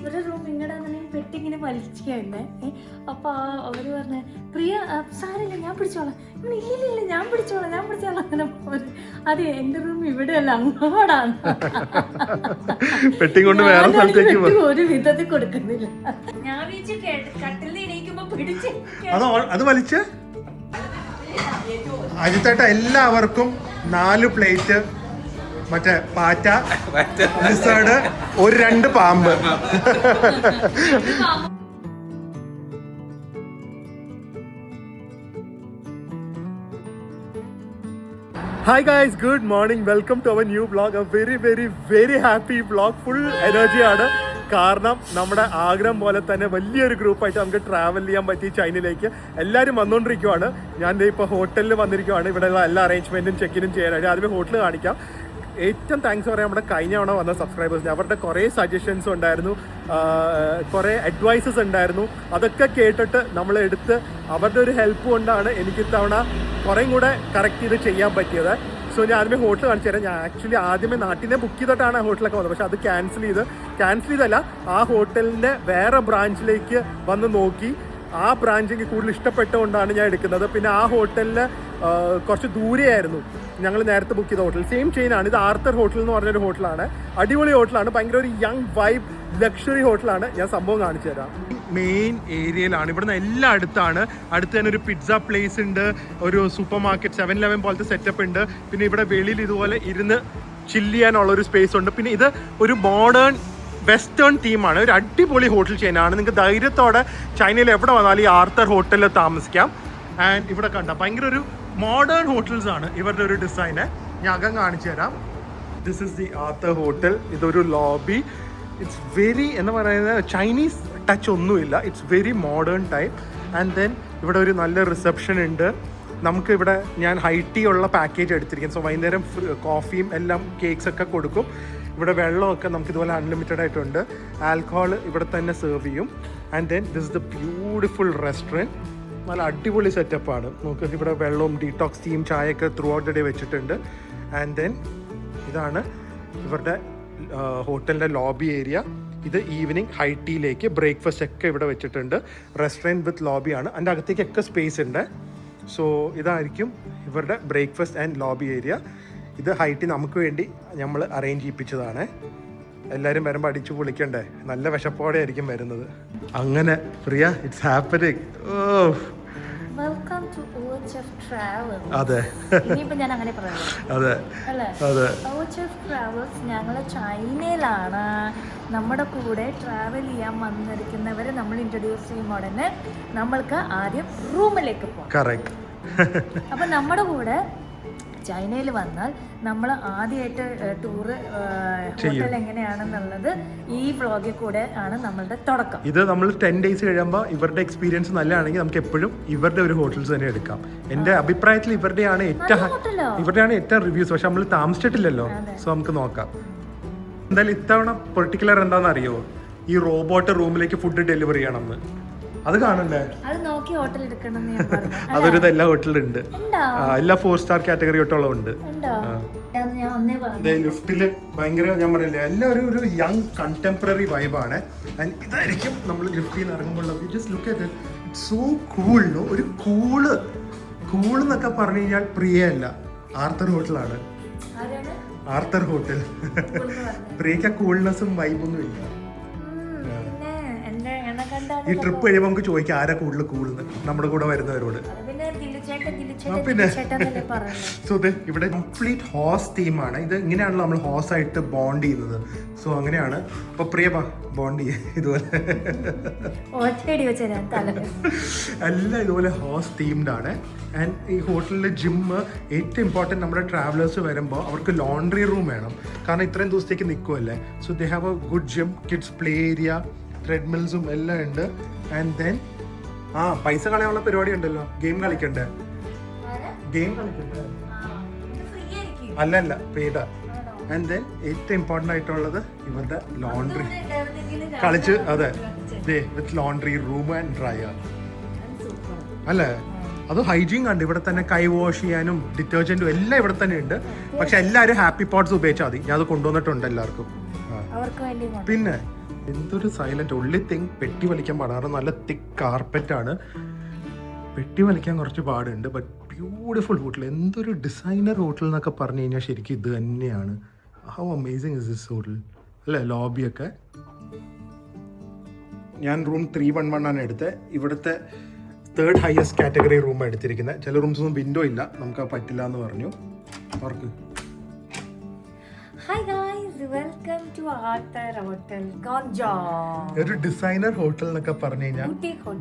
ഇവരുടെ റൂം ഇങ്ങടെ പെട്ടി ഇങ്ങനെ വലിക്കുകയെന്നെ. അപ്പൊ അവര് പറഞ്ഞ പ്രിയ സാരില്ല ഞാൻ പിടിച്ചോളാം. ഇല്ലില്ല ഞാൻ പിടിച്ചോളാം അങ്ങനെ പോലും. അതെ എന്റെ റൂം ഇവിടെയല്ല അങ്ങോട്ടാണ്. പെട്ടി കൊണ്ട് വേറെ സ്ഥലത്തേക്ക് ഒരു വിധത്തിൽ കൊടുക്കുന്നില്ല. ഞാൻ വീഴ്ച കട്ടിൽ എണീക്കുമ്പോ പിടിച്ച് അത് വലിച്ച് അജിത്തേട്ട എല്ലാവർക്കും 4 പ്ലേറ്റ് മറ്റേ പാറ്റ, ലിസേർഡ്, 1-2 പാമ്പ്. Hi guys, good morning. Welcome to our new vlog. A very happy vlog. Full energy ആണ്. കാരണം നമ്മുടെ ആഗ്രഹം പോലെ തന്നെ വലിയൊരു ഗ്രൂപ്പായിട്ട് നമുക്ക് ട്രാവൽ ചെയ്യാൻ പറ്റി ചൈനയിലേക്ക്. എല്ലാവരും വന്നുകൊണ്ടിരിക്കുവാണ്. ഞാൻ ഇപ്പോൾ ഹോട്ടലിൽ വന്നിരിക്കുവാണ്. ഇവിടെയുള്ള എല്ലാ അറേഞ്ച്മെൻറ്റും ചെക്കിനും ചെയ്യാനായിട്ട്. ആദ്യമേ ഹോട്ടൽ കാണിക്കാം. ഏറ്റവും താങ്ക്സ് പറയാം നമ്മുടെ കഴിഞ്ഞ തവണ വന്ന സബ്സ്ക്രൈബേഴ്സിന്. അവരുടെ കുറേ സജഷൻസ് ഉണ്ടായിരുന്നു, കുറേ അഡ്വൈസസ് ഉണ്ടായിരുന്നു. അതൊക്കെ കേട്ടിട്ട് നമ്മളെടുത്ത് അവരുടെ ഒരു ഹെൽപ്പ് കൊണ്ടാണ് എനിക്ക് ഇത്തവണ കുറേയും കൂടെ കറക്റ്റ് ചെയ്ത് ചെയ്യാൻ പറ്റിയത്. സോ ഞാൻ ആദ്യമേ ഹോട്ടൽ കാണിച്ചു തരാം. ഞാൻ ആക്ച്വലി ആദ്യമേ നാട്ടിൽ നിന്ന് ബുക്ക് ചെയ്തിട്ടാണ് ഹോട്ടലൊക്കെ വന്നത്. പക്ഷെ അത് ക്യാൻസൽ ചെയ്തല്ല, ആ ഹോട്ടലിൻ്റെ വേറെ ബ്രാഞ്ചിലേക്ക് വന്ന് നോക്കി. ആ ബ്രാഞ്ച് എനിക്ക് കൂടുതൽ ഇഷ്ടപ്പെട്ടുകൊണ്ടാണ് ഞാൻ എടുക്കുന്നത്. പിന്നെ ആ ഹോട്ടലിൽ കുറച്ച് ദൂരെയായിരുന്നു ഞങ്ങൾ നേരത്തെ ബുക്ക് ചെയ്ത ഹോട്ടൽ. സെയിം ചെയിനാണ്. ഇത് ആർത്തർ ഹോട്ടൽ എന്ന് പറഞ്ഞൊരു ഹോട്ടലാണ്. അടിപൊളി ഹോട്ടലാണ്. ഭയങ്കര ഒരു യങ് വൈബ് ലക്ഷറി ഹോട്ടലാണ്. ഞാൻ സംഭവം കാണിച്ചു തരാം. മെയിൻ ഏരിയയിലാണ്. ഇവിടുന്ന് എല്ലാം അടുത്താണ്. അടുത്ത് തന്നെ ഒരു പിസ്സ പ്ലേസ് ഉണ്ട്, ഒരു സൂപ്പർ മാർക്കറ്റ് 7-Eleven പോലത്തെ സെറ്റപ്പ് ഉണ്ട്. പിന്നെ ഇവിടെ വെളിയിൽ ഇതുപോലെ ഇരുന്ന് ചില്ല് ചെയ്യാനുള്ളൊരു സ്പേസ് ഉണ്ട്. പിന്നെ ഇത് ഒരു മോഡേൺ വെസ്റ്റേൺ തീമാണ്. ഒരു അടിപൊളി ഹോട്ടൽ ചെയിനാണ്. നിങ്ങൾക്ക് ധൈര്യത്തോടെ ചൈനയിൽ എവിടെ വന്നാലും ഈ ആർത്തർ ഹോട്ടലിൽ താമസിക്കാം. ആൻഡ് ഇവിടെ കണ്ട ഭയങ്കര ഒരു മോഡേൺ ഹോട്ടൽസ് ആണ് ഇവരുടെ ഒരു ഡിസൈന്. ഞാൻ അകം കാണിച്ചു തരാം. This is the Arthur hotel. ഇതൊരു ലോബി. ഇറ്റ്സ് വെരി എന്ന് പറയുന്നത് ചൈനീസ് ടച്ച് ഒന്നുമില്ല. It's very modern type. And then ഇവിടെ ഒരു നല്ല റിസപ്ഷൻ ഉണ്ട്. നമുക്ക് ഇവിടെ ഞാൻ ഹൈ ടീ ഉള്ള പാക്കേജ് എടുത്തിരിക്കുന്നത്. സോ വൈകുന്നേരം കോഫിയും എല്ലാം കേക്ക്സ് ഒക്കെ കൊടുക്കും. ഇവിടെ വെള്ളമൊക്കെ നമുക്ക് ഇതുപോലെ അൺലിമിറ്റഡ് ആയിട്ടുണ്ട്. ആൽക്കഹോൾ ഇവിടെ തന്നെ സെർവ് ചെയ്യും. And then this is the beautiful restaurant. നല്ല അടിപൊളി സെറ്റപ്പാണ്. നമുക്ക് ഇവിടെ വെള്ളവും ഡീടോക്സ് ടീം ചായയൊക്കെ ത്രൂ ഔട്ട് ദ ഡേ വെച്ചിട്ടുണ്ട്. ആൻഡ് ദെൻ ഇതാണ് ഇവരുടെ ഹോട്ടലിൻ്റെ ലോബി ഏരിയ. ഇത് ഈവനിങ് ഹൈ ടീയിലേക്ക് ബ്രേക്ക്ഫാസ്റ്റ് ഒക്കെ ഇവിടെ വെച്ചിട്ടുണ്ട്. റെസ്റ്റോറൻറ്റ് വിത്ത് ലോബിയാണ്. അതിൻ്റെ അകത്തേക്കൊക്കെ സ്പേസ് ഉണ്ട്. സോ ഇതായിരിക്കും ഇവരുടെ ബ്രേക്ക്ഫാസ്റ്റ് ആൻഡ് ലോബി ഏരിയ. ഇത് ഹൈ ടീ നമുക്ക് വേണ്ടി നമ്മൾ അറേഞ്ച് ചെയ്യിപ്പിച്ചതാണ്. എല്ലാവരും വരുമ്പോൾ അടിച്ചു പൊളിക്കണ്ടേ. നല്ല വിശപ്പോടെ ആയിരിക്കും വരുന്നത്. അങ്ങനെ Priya, it's happening. Welcome to OHF Travel. അതെ, ഇനിയിപ്പോൾ ഞാൻ അങ്ങനെ പറയാം. അതെ അല്ലേ? അതെ. OHF Travels ഞങ്ങൾ ചൈനയിലാണ്. നമ്മുടെ കൂടെ ട്രാവൽ ചെയ്യാൻ വന്നിരിക്കുന്നവരെ നമ്മൾ ഇൻട്രൊഡ്യൂസ് ചെയ്യുമ്പോൾ ഉടനെ നമ്മൾക്ക് ആദ്യം റൂമിലേക്ക് പോകാം. കറക്റ്റ്. അപ്പം നമ്മുടെ കൂടെ ചൈനയിൽ വന്നാൽ നമ്മൾ ആദ്യമായിട്ട് ടൂറ് ഹോട്ടൽ എങ്ങനെയാണെന്നുള്ളത് ഈ വ്ളോഗിൽ കൂടെ ആണ് നമ്മളുടെ തുടക്കം. ഇത് നമ്മൾ 10 days കഴിയുമ്പോൾ ഇവരുടെ എക്സ്പീരിയൻസ് നല്ലതാണെങ്കിൽ നമുക്ക് എപ്പോഴും ഇവരുടെ ഒരു ഹോട്ടൽസ് തന്നെ എടുക്കാം. എൻ്റെ അഭിപ്രായത്തിൽ ഇവരുടെയാണ് ഏറ്റവും റിവ്യൂസ്. പക്ഷെ നമ്മൾ താമസിച്ചിട്ടില്ലല്ലോ. സോ നമുക്ക് നോക്കാം. എന്തായാലും ഇത്തവണ പെർട്ടിക്കുലർ എന്താണെന്ന് അറിയോ, ഈ റോബോട്ട് റൂമിലേക്ക് ഫുഡ് ഡെലിവറി ചെയ്യണമെന്ന്. അത് കാണണ്ടേ? അത് നോക്കി ഹോട്ടൽ എടുക്കണം. അതൊരു എല്ലാ ഹോട്ടലുണ്ട്. എല്ലാ 4-star കാറ്റഗറി ഹോട്ടലുണ്ട്. ലിഫ്റ്റില് ഭയങ്കര, ഞാൻ പറയില്ലേ, എല്ലാവരും ഒരു യങ് കണ്ടംപററി വൈബാണ്. ആൻഡ് ഇതായിരിക്കും നമ്മൾ ലിഫ്റ്റിൽ നിന്ന് ഇറങ്ങുമ്പോൾ just look at it. It's so cool. ഒരു കൂള് എന്നൊക്കെ പറഞ്ഞു കഴിഞ്ഞാൽ പ്രിയല്ല, ആർത്തർ ഹോട്ടലാണ്. Arthur hotel. പ്രിയക്ക് കൂൾനെസ്സും വൈബൊന്നും ഇല്ല. ഈ ട്രിപ്പ് കഴിയുമ്പോൾ നമുക്ക് ചോദിക്കാം ആരാ കൂടുതൽ കൂളുന്ന് നമ്മുടെ കൂടെ വരുന്നവരോട്. പിന്നെ സോ ഇവിടെ കംപ്ലീറ്റ് ഹോസ് തീമാണ്. ഇത് ഇങ്ങനെയാണല്ലോ നമ്മൾ ഹോസ് ആയിട്ട് ബോണ്ട് ചെയ്യുന്നത്. സോ അങ്ങനെയാണ്. അപ്പൊ പ്രിയ ബോണ്ട് ചെയ്യാം ഇതുപോലെ. എല്ലാം ഇതുപോലെ ഹോസ് തീംഡ് ആണ്. ആൻഡ് ഈ ഹോട്ടലിലെ ജിമ്മ് ഏറ്റവും ഇമ്പോർട്ടൻറ്റ്. നമ്മുടെ ട്രാവലേഴ്സ് വരുമ്പോൾ അവർക്ക് ലോണ്ട്രി റൂം വേണം. കാരണം ഇത്രയും ദിവസത്തേക്ക് നിൽക്കുമല്ലേ. So they have a good gym, kids play area, ട്രെഡ്മിൽസും എല്ലാം ഉണ്ട്. ആൻഡ് ദെൻ പൈസ കളയാനുള്ള പരിപാടി ഉണ്ടല്ലോ. ഗെയിം കളിക്കണ്ടേ? അല്ലല്ല, പെയ്ഡാ. ആൻഡ് ദെൻ ഏറ്റവും ഇമ്പോർട്ടൻ്റ് ആയിട്ടുള്ളത് ഇവരുടെ ലോണ്ട്രി കളിച്ച്. അതെ, with laundry room and dryer അല്ലേ. അത് ഹൈജീൻ കണ്ട് ഇവിടെ തന്നെ കൈ വാഷ് ചെയ്യാനും ഡിറ്റർജൻറ്റും എല്ലാം ഇവിടെ തന്നെ ഉണ്ട്. പക്ഷെ എല്ലാവരും ഹാപ്പി പോട്ട്സ് ഉപയോഗിച്ചാൽ മതി. ഞാൻ അത് കൊണ്ടുവന്നിട്ടുണ്ട് എല്ലാവർക്കും. പിന്നെ എന്തൊരു സൈലന്റ്. ഒള്ളി തിങ് പെട്ടി വലിക്കാൻ പാടാറ്. നല്ല തിക്ക് കാർപ്പറ്റാണ്. പെട്ടി വലിക്കാൻ കുറച്ച് പാടുണ്ട്. But beautiful hotel. എന്തൊരു ഡിസൈനർ ഹോട്ടൽ എന്നൊക്കെ പറഞ്ഞു കഴിഞ്ഞാൽ ശരിക്കും ഇത് തന്നെയാണ്. How amazing is this hotel അല്ലേ. ലോബിയൊക്കെ ഞാൻ റൂം 311 ആണ് എടുത്തത്. ഇവിടുത്തെ 3rd ഹയസ്റ്റ് കാറ്റഗറി റൂമാണ് എടുത്തിരിക്കുന്നത്. ചില റൂംസൊന്നും വിൻഡോ ഇല്ല, നമുക്ക് പറ്റില്ല എന്ന് പറഞ്ഞു. അവർക്ക് hi guys, welcome to Arthur hotel ഗോഞ്ചോൾ. ഒരു ഡിസൈനർ ഹോട്ടൽ എന്നൊക്കെ പറഞ്ഞു കഴിഞ്ഞാൽ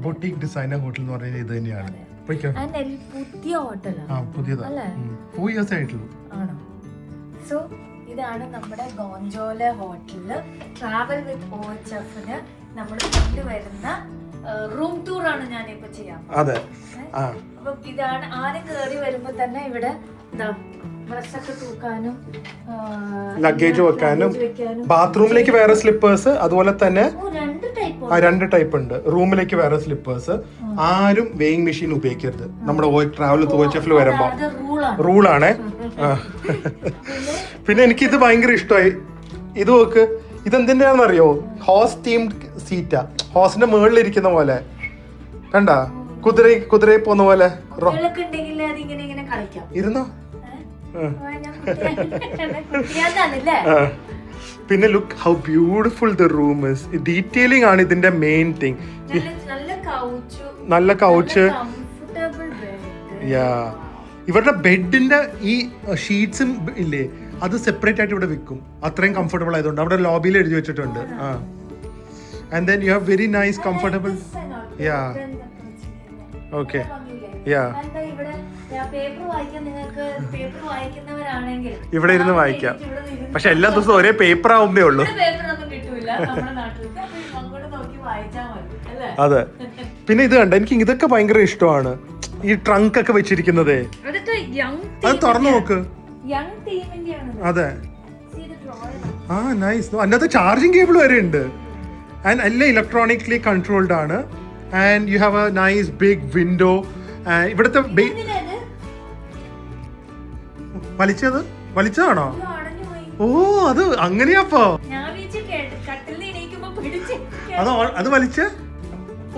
ബൊട്ടീക് ഡിസൈനർ ഹോട്ടൽ എന്ന് പറഞ്ഞു കഴിഞ്ഞാൽ ഇത് തന്നെയാണ്. പുതിയ ഹോട്ടലാണ്. പുതിയതാ, 4 years ആയിട്ടുള്ളൂ. ആണോ? സോ ഇതാണ് നമ്മുടെ ഗോഞ്ചോല ഹോട്ടലില് ട്രാവൽ വിത്ത് OHFന് നമ്മൾ കൊണ്ടുവരുന്ന റൂം ടൂർ ആണ് ഞാനിപ്പോ ചെയ്യാം. അതെ. അപ്പൊ ഇതാണ് ആരും കയറി വരുമ്പോ തന്നെ ഇവിടെ ഡ്രസ്സൊക്കെ തൂക്കാനും ലഗേജ് വെക്കാനും ബാത്റൂമിലേക്ക് വേറെ സ്ലിപ്പേഴ്സ്, അതുപോലെ തന്നെ 2 ടൈപ്പ് ഉണ്ട്. റൂമിലേക്ക് വേറെ സ്ലിപ്പേഴ്സ്. ആരും വെയിങ് മെഷീൻ ഉപയോഗിക്കരുത് നമ്മുടെ ട്രാവൽ OHFല് വരുമ്പോ. റൂളാണേ. പിന്നെ എനിക്ക് ഇത് ഭയങ്കര ഇഷ്ടമായി. ഇത് നോക്ക്, ഇതെന്തിനാണെന്നറിയോ? ഹോസ് തീംഡ് സീറ്റാ. ഹോസിന്റെ മുകളിലിരിക്കുന്ന പോലെ കണ്ട, കുതിരയിൽ പോകുന്ന പോലെ ഇരുന്നോ. പിന്നെ look how beautiful the room is. Detailing ആണ് ഇതിന്റെ മെയിൻ തിങ്. നല്ല കൗച്ച്. ഇവരുടെ ബെഡിന്റെ ഈ ഷീറ്റ്സും ഇല്ലേ, അത് സെപ്പറേറ്റ് ആയിട്ട് ഇവിടെ വിൽക്കും. അത്രയും കംഫർട്ടബിൾ ആയതുകൊണ്ട് അവിടെ ലോബിയിൽ എഴുതി വെച്ചിട്ടുണ്ട്. And then you have very nice comfortable. Yeah okay. Yeah ഇവിടെ ഇരുന്ന് വായിക്കാം. പക്ഷെ എല്ലാ ദിവസവും ഒരേ പേപ്പർ ആവുമ്പേ ഉള്ളൂ. അതെ. പിന്നെ ഇത് കണ്ട, എനിക്ക് ഇതൊക്കെ ഭയങ്കര ഇഷ്ടമാണ്. ഈ ട്രങ്ക് ഒക്കെ വെച്ചിരിക്കുന്നത് അത് തുറന്നു നോക്ക്. അതെ. നൈസ്. അതിനകത്ത് ചാർജിങ് കേബിൾ വരെ ഉണ്ട്. ആൻഡ് എല്ലാം ഇലക്ട്രോണിക്കലി കൺട്രോൾഡ് ആണ്. And you have a nice big window. ഇവിടുത്തെ വലിച്ചതാണോ? ഓ, അത് അങ്ങനെയാപ്പോ. അത് വലിച്ച.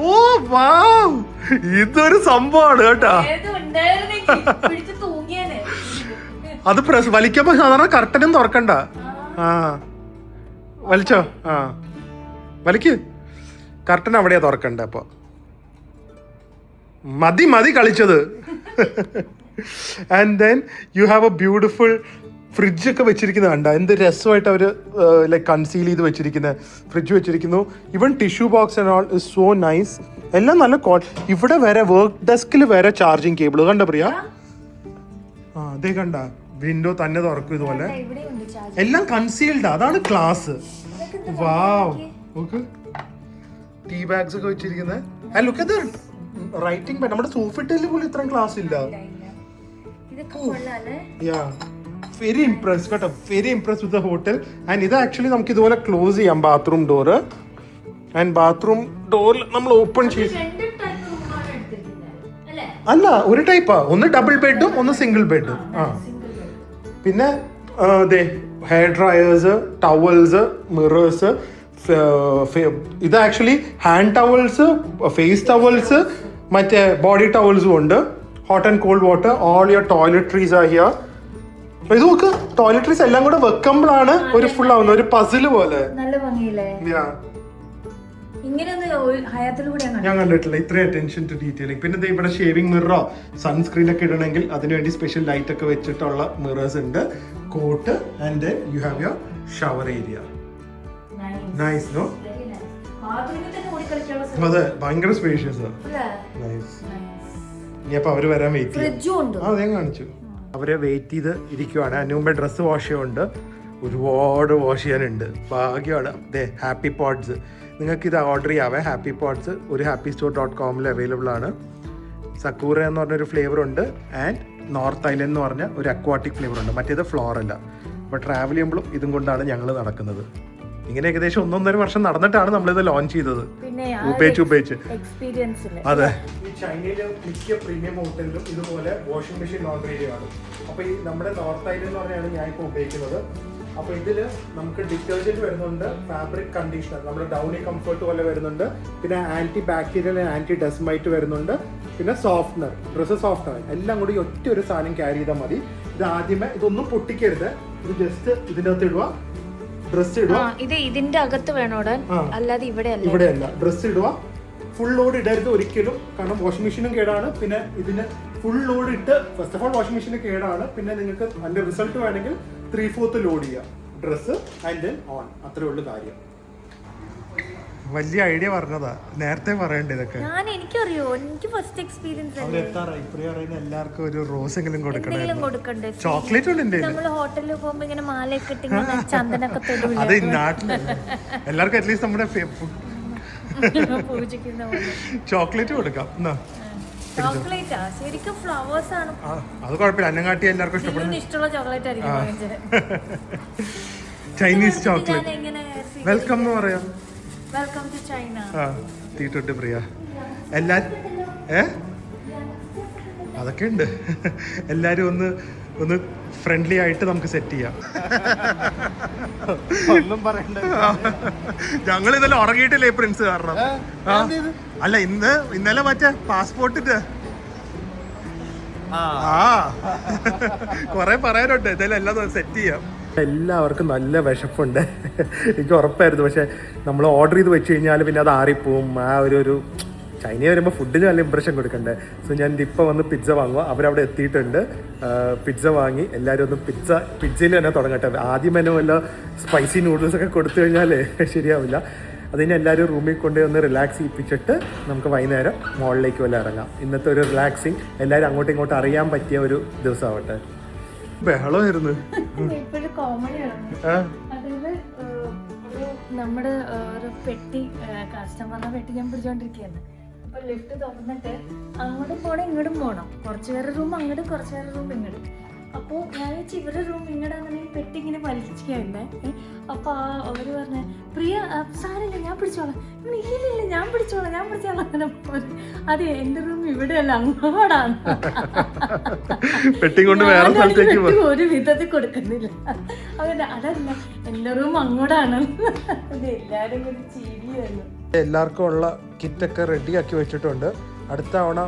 ഓ വാവ്, ഇതൊരു സംഭവമാണ് കേട്ടാ. അത് വലിക്കുമ്പോ സാധാരണ കർട്ടനും തുറക്കണ്ട. വലിച്ചോ? വലിക്ക്. കർട്ടൻ അവിടെയാ തുറക്കണ്ട. അപ്പൊ മതി കളിച്ചത്. And then you have A beautiful fridge ഒക്കെ വെച്ചിരിക്കുന്നത് കണ്ട. എന്ത് രസമായിട്ട് അവർ ലൈക്ക് കൺസീൽ ചെയ്ത് വെച്ചിരിക്കുന്ന ഫ്രിഡ്ജ് വെച്ചിരിക്കുന്നു. Even tissue box and all is so nice. എല്ലാം നല്ല ഇവിടെ വരെ വർക്ക് ഡെസ്കിൽ വരെ ചാർജിങ് കേബിൾ കണ്ട പ്രിയ. അതേ കണ്ട, വിൻഡോ തന്നെ തുറക്കും ഇതുപോലെ. എല്ലാം കൺസീൽഡ്. അതാണ് ക്ലാസ്. വാവ്. ഓക്കെ. ടീ ബാഗ്സ് ഒക്കെ വെച്ചിരിക്കുന്നത്. And look at the writing pad. നമ്മുടെ സോഫിറ്റയിൽ പോലും ഇത്രയും ക്ലാസ് ഇല്ല. വെരി ഇംപ്രസ് കേട്ടോ. Very Impress with the hotel. And ഇത് ആക്ച്വലി നമുക്ക് ഇതുപോലെ ക്ലോസ് ചെയ്യാം bathroom door. And bathroom door നമ്മൾ ഓപ്പൺ ചെയ്ത് അല്ല, ഒരു ടൈപ്പാ. ഒന്ന് ഡബിൾ ബെഡും ഒന്ന് സിംഗിൾ ബെഡും. പിന്നെ ഹെയർ ഡ്രയേഴ്സ്, ടവൽസ്, മിറേഴ്സ്. ഇത് actually hand towels, face towels, മറ്റേ ബോഡി ടവൽസും ഉണ്ട്. Hot and cold water. All your toiletries are here. ഇത് നോക്ക്, ടോയ്ലറ്ററീസ് എല്ലാം കൂടെ വെക്കബിൾ ആണ്. ഒരു ഫുൾ ആവുന്ന ഒരു പസില് പോലെ. ഞാൻ കണ്ടിട്ടില്ല ഇത്രയും അറ്റൻഷൻ ടു ഡീറ്റെയിലിംഗ്. പിന്നെ ഇവിടെ ഷേവിംഗ് മിററോ സൺസ്ക്രീൻ ഒക്കെ ഇടണമെങ്കിൽ അതിനുവേണ്ടി സ്പെഷ്യൽ ലൈറ്റ് ഒക്കെ വെച്ചിട്ടുള്ള മിറേഴ്സ് ഉണ്ട്. Coat. And then you have your shower area. Nice no? അതെ, ഭയങ്കര സ്പേഷ്യസ്. ഇനി അപ്പൊ അവര് വരാൻ വെയിറ്റ് ചെയ്യും. ഞാൻ കാണിച്ചു. അവരെ വെയിറ്റ് ചെയ്ത് ഇരിക്കുവാണ്. അതിന് മുമ്പേ ഡ്രസ്സ് വാഷ് ചെയ്യുന്നുണ്ട്. ഒരുപാട് വാഷ് ചെയ്യാനുണ്ട്. ഭാഗ്യമാണ്. Happy pods. നിങ്ങൾക്ക് ഇത് ഓർഡർ ചെയ്യാവേ. ഹാപ്പി പോഡ്സ് ഒരു happystore.com അവൈലബിൾ ആണ്. സക്കൂറ എന്ന് പറഞ്ഞൊരു ഫ്ലേവർ ഉണ്ട്. ആൻഡ് നോർത്ത് ഐലൻഡ് എന്ന് പറഞ്ഞ ഒരു അക്വാട്ടിക് ഫ്ലേവർ ഉണ്ട്. മറ്റേത് ഫ്ലോർ അല്ല. അപ്പോൾ ട്രാവൽ ചെയ്യുമ്പോഴും ഇതും കൊണ്ടാണ് ഞങ്ങൾ നടക്കുന്നത്. ഇങ്ങനെ ഏകദേശം 1.5 വർഷം നടന്നിട്ടാണ് നമ്മളിത് ലോഞ്ച് ചെയ്തത്. ഉപയോഗിച്ച്. അതെ. ഈ ചൈനയിലെ മിക്ക പ്രീമിയം ഹോട്ടലിലും ഇതുപോലെ വാഷിംഗ് മെഷീൻ ലോണ്ടറി ആണ്. അപ്പോൾ ഈ നമ്മുടെ നോർത്ത് ഐലൻഡ് എന്ന് പറഞ്ഞാണ് ഞാൻ ഇപ്പോൾ ഉപയോഗിക്കുന്നത്. അപ്പോൾ ഇതിൽ നമുക്ക് ഡിറ്റർജൻറ്റ് വരുന്നുണ്ട്, ഫാബ്രിക് കണ്ടീഷണർ, നമ്മുടെ ഡൗണി കംഫർട്ട് പോലെ വരുന്നുണ്ട്, പിന്നെ ആൻറ്റി ബാക്ടീരിയൽ ആൻറ്റി ഡെസ്മൈറ്റ് വരുന്നുണ്ട്, പിന്നെ സോഫ്റ്റ്നർ, ഡ്രസ്സ് സോഫ്റ്റ്നർ, എല്ലാം കൂടി ഒറ്റ ഒരു സാധനം ക്യാരി ചെയ്താൽ മതി. ഇത് ആദ്യമേ ഇതൊന്നും പൊട്ടിക്കരുത്, ഇത് ജസ്റ്റ് ഇതിൻ്റെ അകത്ത് ഇടുക, ഡ്രസ്സ് ഇടുക. ഇത് ഇതിന്റെ അകത്ത് വേണോ, അല്ലാതെ ഇവിടെയല്ല. ഡ്രസ്സ് ഇടുക, ഫുൾ ലോഡ് ഇടരുത് ഒരിക്കലും, കാരണം വാഷിംഗ് മെഷീനും കേടാണ്. പിന്നെ ഇതിന് ഫുൾ ലോഡ് ഇട്ട് ഫസ്റ്റ് ഓഫ് ഓൾ വാഷിംഗ് മെഷീന് കേടാണ്. പിന്നെ നിങ്ങൾക്ക് അതിന്റെ റിസൾട്ട് വേണമെങ്കിൽ 3/4 ലോഡ് ചെയ്യുക ഡ്രസ്സ് ആൻഡ് ദെൻ ഓൺ. അത്രേ ഉള്ളൂ കാര്യം. വലിയ ഐഡിയ പറഞ്ഞതാ, നേരത്തെ പറയണ്ടേ ഇതൊക്കെ. എനിക്കറിയോ, എനിക്ക് ഫസ്റ്റ് എക്സ്പീരിയൻസ് എല്ലാവർക്കും ഒരു റോസ് എങ്കിലും കൊടുക്കണ്ടേ. ചോക്ലേറ്റ് ഉണ്ട് നമ്മള് ഹോട്ടലിൽ പോകുമ്പോ ഇങ്ങനെ മാലയൊക്കെ ഇട്ട് ചന്ദനൊക്കെ തൊടും. അത് നാട്ടില് എല്ലാവർക്കും അറ്റ്ലീസ്റ്റ് നമ്മുടെ ചോക്ലേറ്റ് കൊടുക്കാം. അത് കുഴപ്പമില്ല, അന്നങ്ങാട്ടി എല്ലാവർക്കും ഇഷ്ടമുള്ള ചോക്ലേറ്റ് ആയിരിക്കും. ചൈനീസ് ചോക്ലേറ്റ് വെൽക്കം എന്ന് പറയാം. Welcome to China. തീട്ടുണ്ട് പ്രിയ. അതൊക്കെ ഉണ്ട്. എല്ലാരും ഒന്ന് ഫ്രണ്ട്ലി ആയിട്ട് നമുക്ക് സെറ്റ് ചെയ്യാം. ഒന്നും പറയണ്ട, ഞങ്ങൾ ഇതെല്ലാം ഉറങ്ങിയിട്ടില്ലേ പ്രിൻസ് കാരണം. അല്ല ഇന്നലെ മറ്റേ പാസ്പോർട്ടിന്റെ കൊറേ പറയാനുണ്ട്. ഇതെല്ലാം എല്ലാം സെറ്റ് ചെയ്യാം. എല്ലാവർക്കും നല്ല വിശപ്പുണ്ട്, എനിക്ക് ഉറപ്പായിരുന്നു. പക്ഷെ നമ്മൾ ഓർഡർ ചെയ്ത് വെച്ച് കഴിഞ്ഞാൽ പിന്നെ അത് ആറിപ്പോവും. ആ ഒരു ചൈനയിൽ വരുമ്പോൾ ഫുഡിന് നല്ല ഇമ്പ്രഷൻ കൊടുക്കണ്ടേ. സോ ഞാൻ ഇപ്പോൾ വന്ന് പിസ്സ വാങ്ങുക. അവരവിടെ എത്തിയിട്ടുണ്ട്. പിസ്സ വാങ്ങി എല്ലാവരും ഒന്ന് പിസ്സയിൽ തന്നെ തുടങ്ങട്ടെ. ആദ്യം തന്നെ വല്ല സ്പൈസി നൂഡിൽസൊക്കെ കൊടുത്തു കഴിഞ്ഞാൽ ശരിയാവില്ല. അതിന് എല്ലാവരും റൂമിൽ കൊണ്ടുപോയി ഒന്ന് റിലാക്സ് ചെയ്യിപ്പിച്ചിട്ട് നമുക്ക് വൈകുന്നേരം മോളിലേക്ക് വല്ല ഇറങ്ങാം. ഇന്നത്തെ ഒരു റിലാക്സിങ്, എല്ലാവരും അങ്ങോട്ടും ഇങ്ങോട്ടും അറിയാൻ പറ്റിയ ഒരു ദിവസമാവട്ടെ. ബഹളമായിരുന്നു. നമ്മുടെ ഒരു പെട്ടി, കസ്റ്റമറിന്റെ പെട്ടി ഞാൻ പിടിച്ചോണ്ടിരിക്കുകയാണ്. അപ്പൊ ലിഫ്റ്റ് തുറന്നിട്ട് അങ്ങോട്ടും പോണം ഇങ്ങോട്ടും പോകണം. കുറച്ച് പേരുടെ റൂം അങ്ങോട്ട്, കുറച്ച് പേരുടെ റൂം ഇങ്ങോട്ട്. അപ്പോൾ ഞാൻ വെച്ച് ഇവരുടെ റൂം ഇങ്ങോട്ടാണെന്നുണ്ടെങ്കിൽ പെട്ടി ഇങ്ങനെ വലിച്ചിരിക്കുകയുണ്ടേ. അപ്പോൾ അവർ പറഞ്ഞ പ്രിയ സാരമില്ല ഞാൻ പിടിച്ചോളാം. ഇല്ലില്ല ഞാൻ പിടിച്ചോളാം അങ്ങനെ പോലെ. അതെ, എൻ്റെ റൂം ഇവിടെയല്ല അങ്ങോട്ടാണ്. ഒരു വിധത്തിൽ കൊടുക്കുന്നില്ല. അതല്ല എൻ്റെ റൂം അങ്ങോട്ടാണ്. അത് എല്ലാവരും കൂടി ചിരിയല്ലോ. എല്ലാവർക്കും ഉള്ള കിറ്റൊക്കെ റെഡിയാക്കി വെച്ചിട്ടുണ്ട്. അടുത്ത തവണ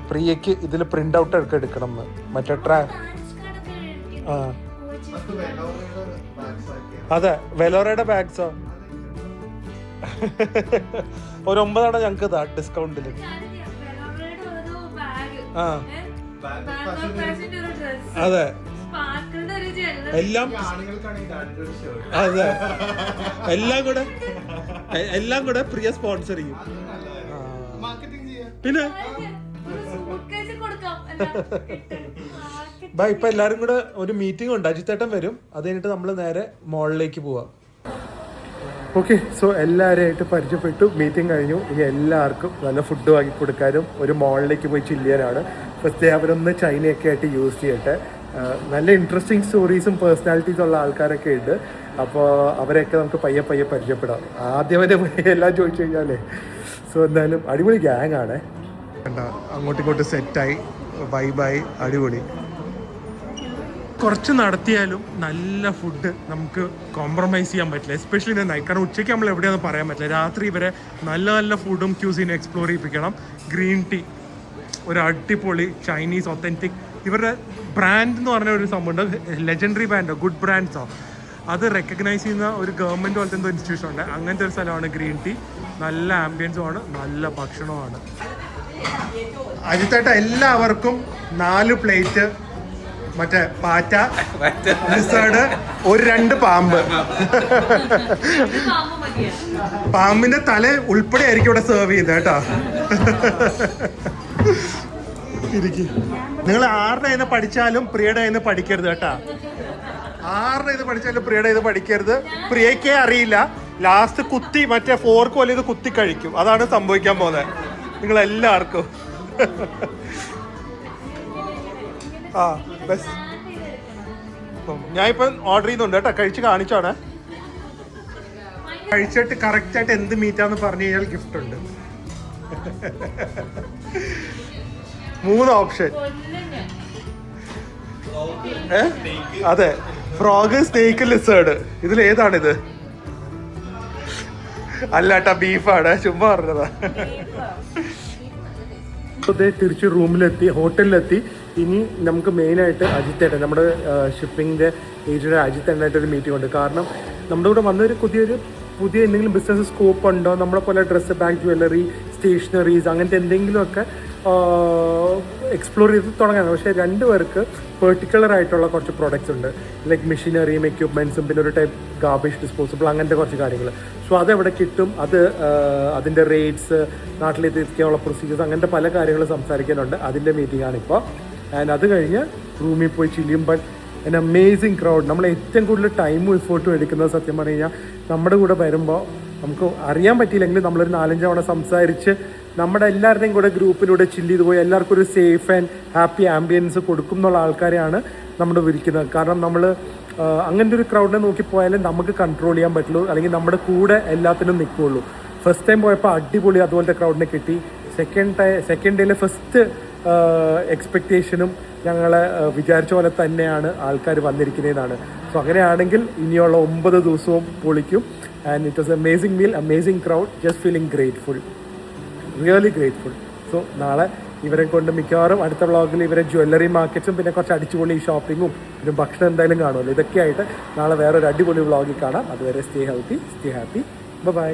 പ്രിയക്ക് ഇതിൽ പ്രിന്റ് ഔട്ട് ഒക്കെ എടുക്കണം. മറ്റേ അതെ, വെലോറയുടെ ബാഗ്സോ ഒരു 9 ഞങ്ങൾക്ക് ഇതാ ഡിസ്കൗണ്ടില്. അതെ, എല്ലാം കൂടെ പ്രിയ സ്പോൺസർ ചെയ്യും. പിന്നെ ഇപ്പൊ എല്ലാരും കൂടെ ഒരു മീറ്റിംഗ് ഉണ്ട്. അജിത്തേട്ടൻ വരും. അത് കഴിഞ്ഞിട്ട് നമ്മൾ നേരെ മോളിലേക്ക് പോവാം. ഓക്കെ, സോ എല്ലാവരെയായിട്ട് പരിചയപ്പെട്ടു. മീറ്റിംഗ് കഴിഞ്ഞു. ഇനി എല്ലാവർക്കും നല്ല ഫുഡ് വാങ്ങി കൊടുക്കാനും ഒരു മോളിലേക്ക് പോയി ചില്ലിയാനാണ്. ഫസ്റ്റ് അവരൊന്ന് ചൈനയൊക്കെ ആയിട്ട് യൂസ് ചെയ്യട്ടെ. നല്ല ഇൻട്രസ്റ്റിംഗ് സ്റ്റോറീസും പേഴ്സണാലിറ്റീസും ഉള്ള ആൾക്കാരൊക്കെ ഉണ്ട്. അപ്പോൾ അവരെയൊക്കെ നമുക്ക് പയ്യെ പരിചയപ്പെടാം. ആദ്യം എല്ലാം ചോദിച്ചു കഴിഞ്ഞാലേ. സോ എന്തായാലും അടിപൊളി ഗ്യാങ് ആണ്. അങ്ങോട്ടും ഇങ്ങോട്ടും സെറ്റായി ബൈ അടിപൊളി. കുറച്ച് നടത്തിയാലും നല്ല ഫുഡ് നമുക്ക് കോംപ്രമൈസ് ചെയ്യാൻ പറ്റില്ല, എസ്പെഷ്യലി ഇൻ നൈറ്റ്. കാരണം ഉച്ചയ്ക്ക് നമ്മൾ എവിടെയാണെന്ന് പറയാൻ പറ്റില്ല. രാത്രി ഇവരെ നല്ല ഫുഡും ക്യൂസിനും എക്സ്പ്ലോർ ചെയ്യിപ്പിക്കണം. ഗ്രീൻ ടീ ഒരു അടിപൊളി ചൈനീസ് ഒത്തൻറ്റിക്. ഇവരുടെ ബ്രാൻഡ് എന്ന് പറഞ്ഞ ഒരു സംഭവമുണ്ട്, ലെജൻഡറി ബ്രാൻഡോ ഗുഡ് ബ്രാൻഡ്സോ, അത് റെക്കഗ്നൈസ് ചെയ്യുന്ന ഒരു ഗവൺമെൻറ് പോലത്തെ എന്തോ ഇൻസ്റ്റിറ്റ്യൂഷൻ ഉണ്ട്. അങ്ങനത്തെ ഒരു സ്ഥലമാണ് ഗ്രീൻ ടീ. നല്ല ആംബിയൻസുമാണ്, നല്ല ഭക്ഷണമാണ്. അജിത്തേട്ട എല്ലാവർക്കും 4 പ്ലേറ്റ് മറ്റേ പാറ്റ, ലിസേർഡ്, 2 പാമ്പ്. പാമ്പിന്റെ തല ഉൾപ്പെടെ ആയിരിക്കും ഇവിടെ സെർവ് ചെയ്തത് കേട്ടോ. നിങ്ങൾ ആരുടെ കയ്യിൽ പഠിച്ചാലും പ്രിയയുടെ കയ്യിൽ പഠിക്കരുത് കേട്ടാ. ആരുടെ ഇത് പഠിച്ചാലും പ്രിയയുടെ ഇത് പഠിക്കരുത്. പ്രിയക്കേ അറിയില്ല, ലാസ്റ്റ് കുത്തി മറ്റേ ഫോർക്ക് പോലെ ഇത് കുത്തി കഴിക്കും. അതാണ് സംഭവിക്കാൻ പോകുന്നത് നിങ്ങളെല്ലാവർക്കും. ബസ് ഞാൻ ഇപ്പം ഓർഡർ ചെയ്യുന്നുണ്ട് കേട്ടോ. കഴിച്ച് കാണിച്ചോണേ. കഴിച്ചിട്ട് കറക്റ്റായിട്ട് എന്ത് മീറ്റാന്ന് പറഞ്ഞു കഴിഞ്ഞാൽ ഗിഫ്റ്റ് ഉണ്ട്. 3 ഓപ്ഷൻ. അതെ, ഫ്രോഗ്, സ്നേക്ക്, ലിസേർഡ്. ഇതിൽ ഏതാണിത്? അല്ലാട്ടാ, ബീഫാണ്, ചുമ്മാ പറഞ്ഞതാ. തിരിച്ച് റൂമിലെത്തി, ഹോട്ടലിലെത്തി. ഇനി നമുക്ക് മെയിനായിട്ട് അജിത്തേട്ടൻ, നമ്മുടെ ഷിപ്പിങ്ങിൻ്റെ ഏജൻറ്റ് അജിത്തേട്ടനായിട്ട് ഒരു മീറ്റിംഗ് ഉണ്ട്. കാരണം നമ്മുടെ കൂടെ വന്നൊരു പുതിയ എന്തെങ്കിലും ബിസിനസ് സ്കോപ്പ് ഉണ്ടോ, നമ്മളെ പോലെ ഡ്രസ്സ്, ബാഗ്, ജ്വല്ലറി, സ്റ്റേഷനറീസ്, അങ്ങനത്തെ എന്തെങ്കിലുമൊക്കെ എക്സ്പ്ലോർ ചെയ്ത് തുടങ്ങാനാണ്. പക്ഷേ രണ്ടുപേർക്ക് പെർട്ടിക്കുലർ ആയിട്ടുള്ള കുറച്ച് പ്രോഡക്റ്റ്സ് ഉണ്ട്, ലൈക്ക് മെഷീനറിയും എക്യുപ്മെൻറ്റ്സും, പിന്നെ ഒരു ടൈപ്പ് ഗാർബേജ് ഡിസ്പോസിബിൾ, അങ്ങനത്തെ കുറച്ച് കാര്യങ്ങൾ. സോ അതെവിടെ കിട്ടും, അതിൻ്റെ റേറ്റ്സ്, നാട്ടിലെത്തിക്കാനുള്ള പ്രൊസീജിയേഴ്സ്, അങ്ങനത്തെ പല കാര്യങ്ങളും സംസാരിക്കാനുണ്ട്. അതിൻ്റെ മീറ്റിംഗ് ആണ് ഇപ്പോൾ. ആൻഡ് അത് കഴിഞ്ഞ് റൂമിൽ പോയി ചില്ലും. But an amazing crowd. നമ്മൾ ഏറ്റവും കൂടുതൽ ടൈമും എഫേർട്ടും എടുക്കുന്നത് സത്യം പറഞ്ഞു കഴിഞ്ഞാൽ നമ്മുടെ കൂടെ വരുമ്പോൾ നമുക്ക് അറിയാൻ പറ്റിയില്ലെങ്കിൽ നമ്മളൊരു 4-5 തവണ സംസാരിച്ച് നമ്മുടെ എല്ലാവരുടെയും കൂടെ ഗ്രൂപ്പിലൂടെ ചില്ല് ചെയ്ത് പോയി എല്ലാവർക്കും ഒരു സേഫ് ആൻഡ് ഹാപ്പി ആംബിയൻസ് കൊടുക്കും എന്നുള്ള ആൾക്കാരെയാണ് നമ്മൾ വിളിക്കുന്നത്. കാരണം നമ്മൾ അങ്ങനത്തെ ഒരു ക്രൗഡിനെ നോക്കിപ്പോയാലും നമുക്ക് കൺട്രോൾ ചെയ്യാൻ പറ്റുള്ളൂ, അല്ലെങ്കിൽ നമ്മുടെ കൂടെ എല്ലാത്തിനും നിൽക്കുകയുള്ളൂ. ഫസ്റ്റ് ടൈം പോയപ്പോൾ അടിപൊളി അതുപോലത്തെ ക്രൗഡിനെ കിട്ടി. സെക്കൻഡ് ഡേയിലെ ഫസ്റ്റ് എക്സ്പെക്റ്റേഷനും ഞങ്ങളെ വിചാരിച്ച പോലെ തന്നെയാണ് ആൾക്കാർ വന്നിരിക്കുന്നതാണ്. സോ അങ്ങനെയാണെങ്കിൽ ഇനിയുള്ള 9 ദിവസവും പൊളിക്കും. And it was amazing meal, amazing crowd, just feeling grateful, really grateful. So നാളെ ഇവരെ കൊണ്ട് മിക്കവാറും അടുത്ത വ്ളോഗിൽ ഇവരെ ജ്വല്ലറി മാർക്കറ്റ്സും പിന്നെ കുറച്ച് അടിച്ചുപൊളി ഷോപ്പിങ്ങും പിന്നെ ഭക്ഷണം എന്തായാലും കാണുമല്ലോ. ഇതൊക്കെയായിട്ട് നാളെ വേറൊരു അടിപൊളി വ്ളോഗിൽ കാണാം. അതുവരെ stay healthy, stay happy, by.